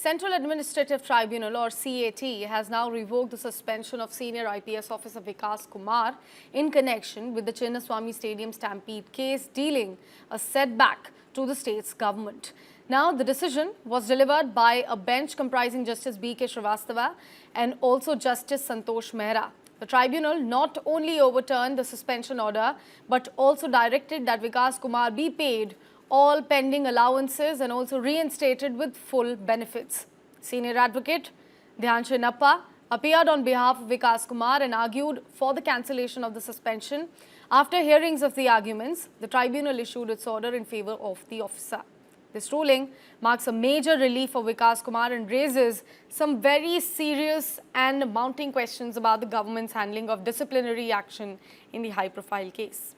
Central Administrative Tribunal or CAT has now revoked the suspension of senior IPS officer Vikas Kumar in connection with the Chinnaswamy Stadium Stampede case, dealing a setback to the state's government. Now, the decision was delivered by a bench comprising Justice B.K. Shrivatsa and also Justice Santosh Mehra. The tribunal not only overturned the suspension order but also directed that Vikas Kumar be paid all pending allowances and also reinstated with full benefits. Senior advocate Dhyan Chinappa appeared on behalf of Vikas Kumar and argued for the cancellation of the suspension. After hearings of the arguments, the tribunal issued its order in favor of the officer. This ruling marks a major relief for Vikas Kumar and raises some very serious and mounting questions about the government's handling of disciplinary action in the high-profile case.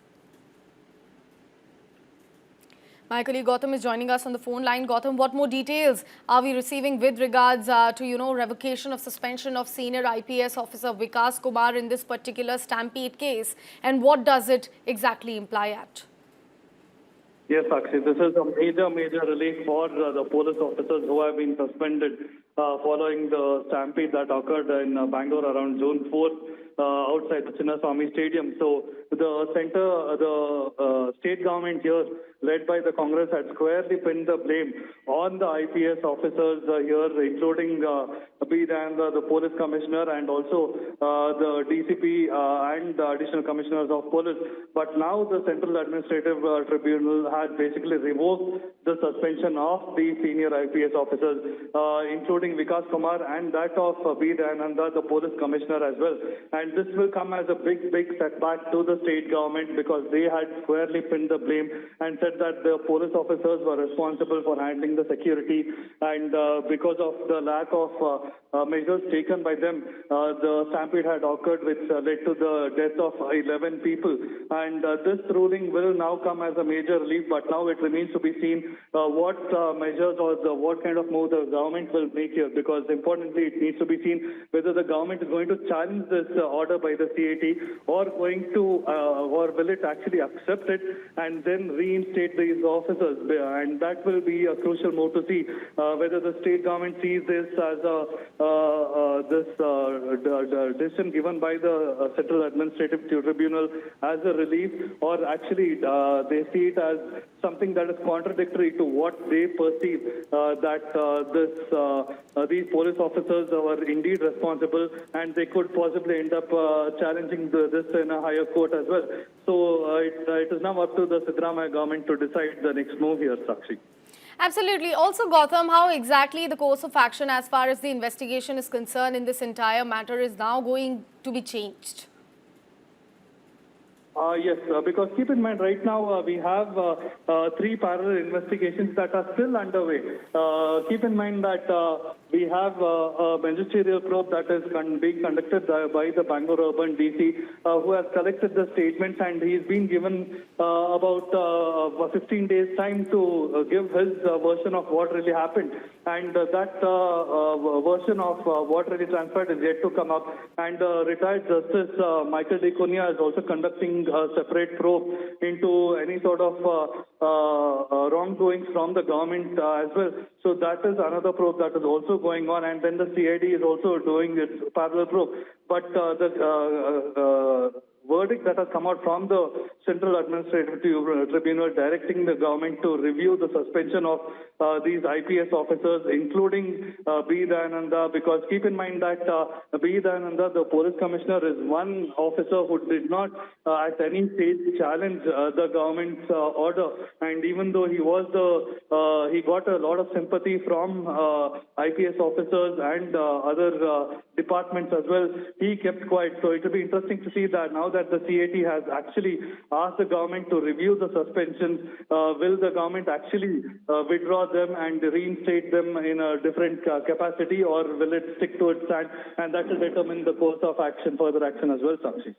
My colleague Gautam is joining us on the phone line. Gautam, what more details are we receiving with regards to, revocation of suspension of senior IPS officer Vikas Kumar in this particular Stampede case, and what does it exactly imply at? Yes, Sakshi, this is a major relief for the police officers who have been suspended following the stampede that occurred in Bangalore around June 4th outside the Chinnaswamy Stadium. So the state government here, led by the Congress, had squarely pinned the blame on the IPS officers here, including Dhyan, the police commissioner, and also the DCP and the additional commissioners of police. But now the Central Administrative Tribunal had basically revoked the suspension of the senior IPS officers, including Vikas Kumar and that of Dhyan, the police commissioner as well. And this will come as a big setback to the state government, because they had squarely pinned the blame and said that the police officers were responsible for handling the security, and because of the lack of measures taken by them, the stampede had occurred, which led to the death of 11 people. And this ruling will now come as a major relief, but now it remains to be seen what measures or what kind of move the government will make here, because importantly it needs to be seen whether the government is going to challenge this order by the CAT or or will it actually accept it and then reinstate these officers. And that will be a crucial move to see whether the state government sees this as a decision given by the Central Administrative Tribunal as a relief, or actually they see it as something that is contradictory to what they perceive that these police officers were indeed responsible, and they could possibly end up challenging this in a higher court as well. So it is now up to the Siddaramaiah government to decide the next move here, Sakshi. Absolutely. Also, Gautam, how exactly the course of action as far as the investigation is concerned in this entire matter is now going to be changed? Yes, because keep in mind right now we have 3 parallel investigations that are still underway. Keep in mind that we have a magisterial probe that is being conducted by the Bangalore Urban DC, who has collected the statements, and he's been given about 15 days time to give his version of what really happened. And that version of what really transpired is yet to come up. And retired Justice Michael D. Kunya is also conducting a separate probe into any sort of wrongdoings from the government as well. So that is another probe that is also going on, and then the CID is also doing its parallel probe. But the verdict that has come out from the Central Administrative Tribunal directing the government to review the suspension of these IPS officers, including B. Dhyananda, because keep in mind that B. Dhyananda, the police commissioner, is one officer who did not at any stage challenge the government's order. And even though he got a lot of sympathy from IPS officers and other departments as well, he kept quiet. So it will be interesting to see that now that the CAT has actually asked the government to review the suspensions, will the government actually withdraw them and reinstate them in a different capacity, or will it stick to its stand? And that will determine the course of action, further action as well, Sakshi.